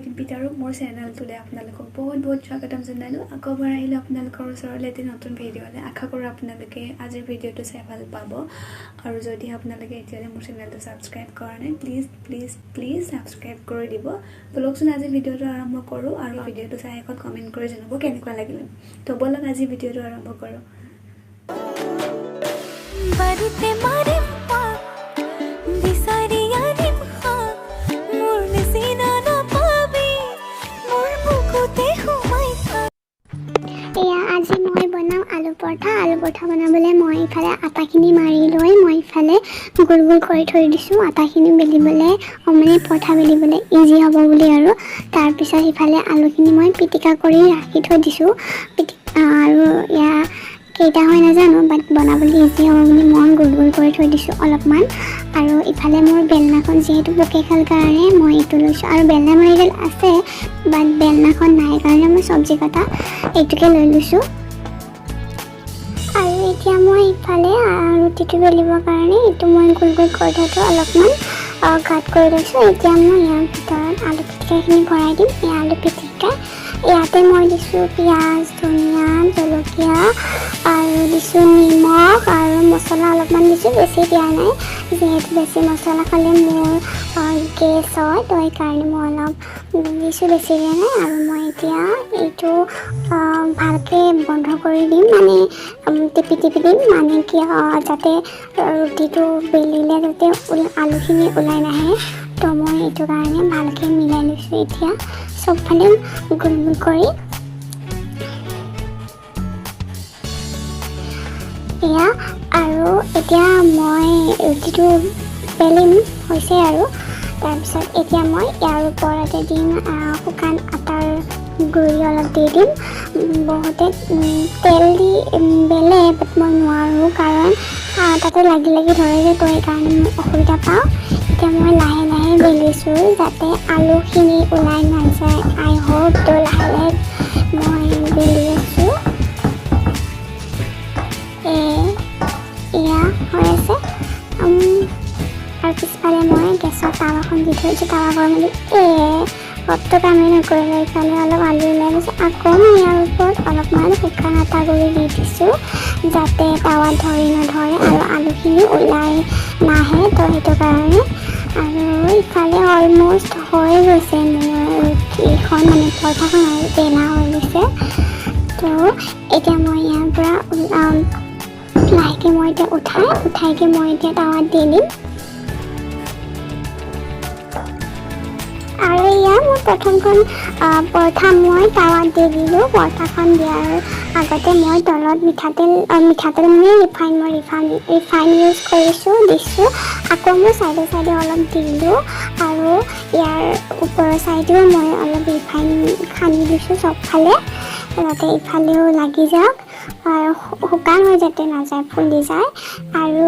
ৰিম্পিতা আৰু মোৰ চেনেলটোলৈ আপোনালোকক বহুত স্বাগতম জনালোঁ। আকৌবাৰ আহিলোঁ আপোনালোকৰ ওচৰলৈ এটি নতুন ভিডিঅ'লৈ। আশা কৰোঁ আপোনালোকে আজিৰ ভিডিঅ'টো চাই ভাল পাব। আৰু যদি আপোনালোকে এতিয়ালৈ মোৰ চেনেলটো ছাবস্ক্ৰাইব কৰা নাই প্লিজ ছাবস্ক্ৰাইব কৰি দিব। বলকচোন আজি ভিডিঅ'টো আৰম্ভ কৰোঁ আৰু ভিডিঅ'টো চাই শেষত কমেণ্ট কৰি জনাব কেনেকুৱা লাগিলে। তো বলক আজি ভিডিঅ'টো আৰম্ভ কৰোঁ। আজি মই বনাম আলু পৰঠা বনাবলৈ মই ইফালে আটাখিনি মাৰি লৈ মই ইফালে গোল কৰি থৈ দিছোঁ। আটাখিনি বেলিবলৈ মানে পৰঠা বেলিবলৈ ইজি হ'ব বুলি আৰু তাৰপিছত ইফালে আলুখিনি মই পিটিকা কৰি ৰাখি থৈ দিছোঁ। আৰু কেইটা হয় নাজানো, বাট বনাবলৈ ইজি হ'ব বুলি মই গোল কৰি থৈ দিছোঁ অলপমান। আৰু ইফালে মোৰ বেলনাখন যিহেতু পোকে খাল কাৰণে মই এইটো লৈছোঁ, আৰু বেলনা মাৰিডাল আছে বাট বেলনাখন নাই কাৰণে মই চব্জি কটা এইটোকে লৈ লৈছোঁ। আৰু এতিয়া মই ইফালে ৰুটিটো বেলিবৰ কাৰণে এইটো মই গোল কৰি থোৱাটো অলপমান কাট কৰি লৈছোঁ। এতিয়া মই ইয়াৰ ভিতৰত আলু পিটিকাখিনি ভৰাই দিম। এই আলু পিটিকা ইয়াতে মই দিছোঁ পিঁয়াজ, ধনিয়া, জলকীয়া আৰু দিছোঁ নিমখ আৰু মছলা অলপমান দিছোঁ, বেছি দিয়া নাই যিহেতু বেছি মছলা খালে মোৰ গেছ হয়, তো সেইকাৰণে মই অলপ দিছোঁ, বেছি দিয়া নাই। আৰু মই এতিয়া এইটো ভালকৈ বন্ধ কৰি দিম, মানে টিপি দিম, মানে কি যাতে ৰুটিটো বেলিলে যাতে আলুখিনি ওলাই নাহে। তো মই এইটো কাৰণে ভালকৈ মিলাই লৈছোঁ। এতিয়া চবফালে গোল কৰি এয়া, আৰু এতিয়া মই ৰুটিটো বেলিম হৈছে আৰু তাৰপিছত এতিয়া মই ইয়াৰ ওপৰতে দিম শুকান আটাৰ গুড়ি অলপ দি দিম। বহুতে তেল দি বেলে, বাট মই নোৱাৰোঁ কাৰণ তাতে লাগি ধৰে যে, তো সেইকাৰণে মই অসুবিধা পাওঁ। এতিয়া মই লাহে বেলিছোঁ যাতে আলুখিনি ওলাই নাযায়। আই হোপ তো লাহে মই বেলি আছোঁ। এয়া হৈ আছে। আৰু পিছফালে মই গেছৰ টাৱাখন দি থৈছোঁ। টাৱা গৰম অতটো কামেই নকৰিলে, ইফালে অলপ আলু ওলাই গৈছে। আকৌ মই ইয়াৰ ওপৰত অলপমান শুকান আটা গুড়ি দি দিছোঁ যাতে টাৱাত ধৰি নধৰে আৰু আলুখিনি ওলাই নাহে, তো সেইটো কাৰণে। আৰু ইফালে অলমষ্ট হৈ গৈছে মোৰ ৰুটিখন, মানে পৰঠাখন আৰু বেলা হৈ গৈছে। তো এতিয়া মই ইয়াৰ পৰা লাহেকৈ মই এতিয়া উঠাইকৈ মই এতিয়া টাৱাত দি দিম। আৰু ইয়াৰ মোৰ প্ৰথমখন পৰঠা মই টাৱাত দি দিলোঁ। পৰঠাখন দিয়াৰ আগতে মই তলত মিঠাতেল মানে ৰিফাইন ইউজ দিছোঁ। আকৌ মই চাইডে অলপ দিলোঁ, আৰু ইয়াৰ ওপৰৰ চাইডেও মই অলপ ৰিফাইন সানি দিছোঁ চবফালে, যাতে ইফালেও লাগি যাওক আৰু শুকান হৈ যাতে নাযায়, ফুলি যায়। আৰু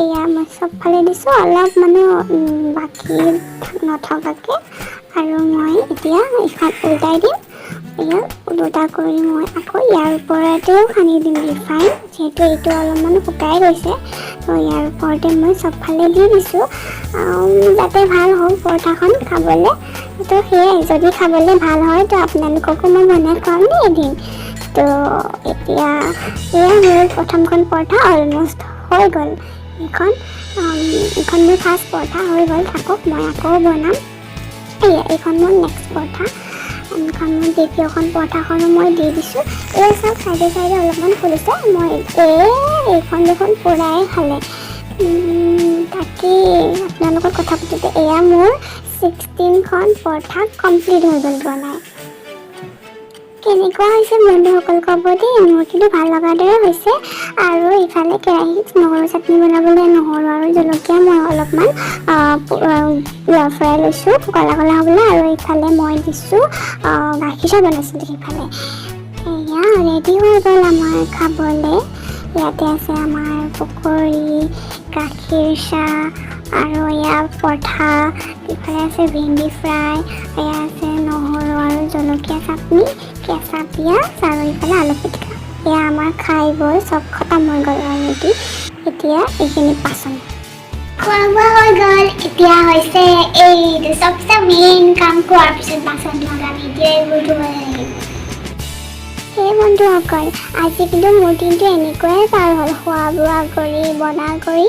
এয়া মই চবফালে দিছোঁ অলপ, মানে বাকী নথকাকৈ। আৰু মই এতিয়া এইখন উল্টাই দিম। ইয়াক উল্টা কৰি মই আকৌ ইয়াৰ ওপৰতেও সানি দিম ৰিফাইন, যিহেতু এইটো অলপমান শুকাই গৈছে। তো ইয়াৰ ওপৰতে মই চবফালে দি দিছোঁ যাতে ভাল হওক পৰঠাখন খাবলৈ। তো সেয়াই, যদি খাবলৈ ভাল হয় তো আপোনালোককো মই বনাই খুৱাম দেই এদিন। তো এতিয়া এয়া মোৰ প্ৰথমখন পৰঠা অলমষ্ট হৈ গ'ল। এইখন মোৰ ফাৰ্ষ্ট পৰঠা হৈ গ'ল। থাকক, মই আকৌ বনাম। এইখন মোৰ নেক্সট পৰঠা। এইখন মোৰ দ্বিতীয়খন পৰঠাখনো মই দি দিছোঁ। এই চব চাইডে অলপমান ফুলিছে। মই এইখন দেখোন পূৰাই খালে। তাকেই আপোনালোকৰ কথা পাতোঁতে এয়া মোৰ 16খন পৰঠা কমপ্লিট হৈ গ'ল বনাই। কেনেকুৱা হৈছে বন্ধুসকল ক'ব দেই, মোৰ কিন্তু ভাল লগা দৰে হৈছে। আৰু ইফালে কেৰাহীত নহৰু চাটনি বনাবলৈ নহৰু আৰু জলকীয়া মই অলপমান ফ্ৰাই লৈছোঁ ক'লা হ'বলৈ। আৰু ইফালে মই দিছোঁ গাখীৰ চাহ বনাইছিলোঁ সিফালে। এয়া ৰেডি হৈ গ'ল আমাৰ খাবলৈ। ইয়াতে আছে আমাৰ পকৰি, গাখীৰ চাহ, আৰু এয়া পৰঠা, ইফালে আছে ভেন্দি ফ্ৰাই, এয়া আছে নহৰু আৰু জলকীয়া চাটনি, কেঁচা পিঁয়াজ, আৰু ইফালে আলু পিটিকা। এয়া আমাৰ খাই বৈ চব খতম হৈ গ'ল অলৰেডি। এতিয়া এইখিনি পাচন খোৱা বোৱা হৈ গ'ল। এতিয়া হৈছে এইটো চবচে মেইন কাম খোৱাৰ পিছত বাচন ধোৱা ভিডিঅ' এইবোৰ ধুব লাগিব। সেই বন্ধুসকল আজি কিন্তু মোৰ দিনটো এনেকুৱাই পাৰ হ'ল, খোৱা বোৱা কৰি বনা কৰি।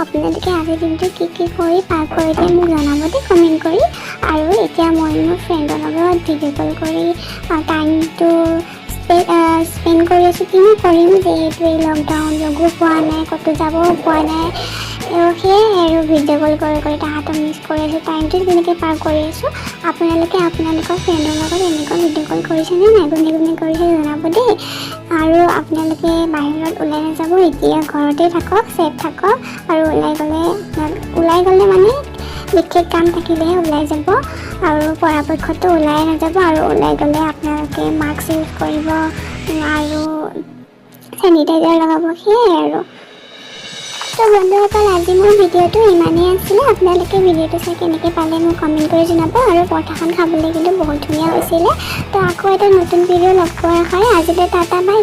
আপোনালোকে আজিৰ দিনটো কি কৰি পাৰ কৰিলে মোক জনাব দেই কমেণ্ট কৰি। আৰু এতিয়া মই মোৰ ফ্ৰেণ্ডৰ লগত ভিডিঅ' কল কৰি টাইমটো স্পেণ্ড কৰি আছোঁ। কিনো কৰিম যিহেতু এই লকডাউন লগো পোৱা নাই, ক'তো যাবও পোৱা নাই। সেয়াই আৰু ভিডিঅ' কল কৰি তাহাঁতক মিছ কৰি আছোঁ, টাইমটো তেনেকৈ পাৰ কৰি আছোঁ। আপোনালোকে আপোনালোকৰ ফ্ৰেণ্ডৰ লগত এনেকুৱা ভিডিঅ' কল কৰিছেনে নাই, কোনে কৰিছে জনাব দেই। আৰু আপোনালোকে বাহিৰত ওলাই নাযাব, এতিয়া ঘৰতে থাকক, ছেফ থাকক। আৰু ওলাই গ'লে মানে বিশেষ কাম থাকিলেহে ওলাই যাব, আৰু পৰাপক্ষতো ওলাই নাযাব। আৰু ওলাই গ'লে আপোনালোকে মাস্ক ইউজ কৰিব আৰু চেনিটাইজাৰ লগাব, সেয়াই আৰু। তো বন্ধুসকল আজি মোৰ ভিডিঅ'টো ইমানেই আছিলে। আপোনালোকে ভিডিঅ'টো চাই কেনেকৈ পালে মোক কমেণ্ট কৰি জনাব। আৰু পৰঠাখন খাবলৈ কিন্তু বহুত ধুনীয়া হৈছিলে। তো আকৌ এটা নতুন ভিডিঅ' লগ পোৱাৰ হয়। আজিলৈ টাটা বাই।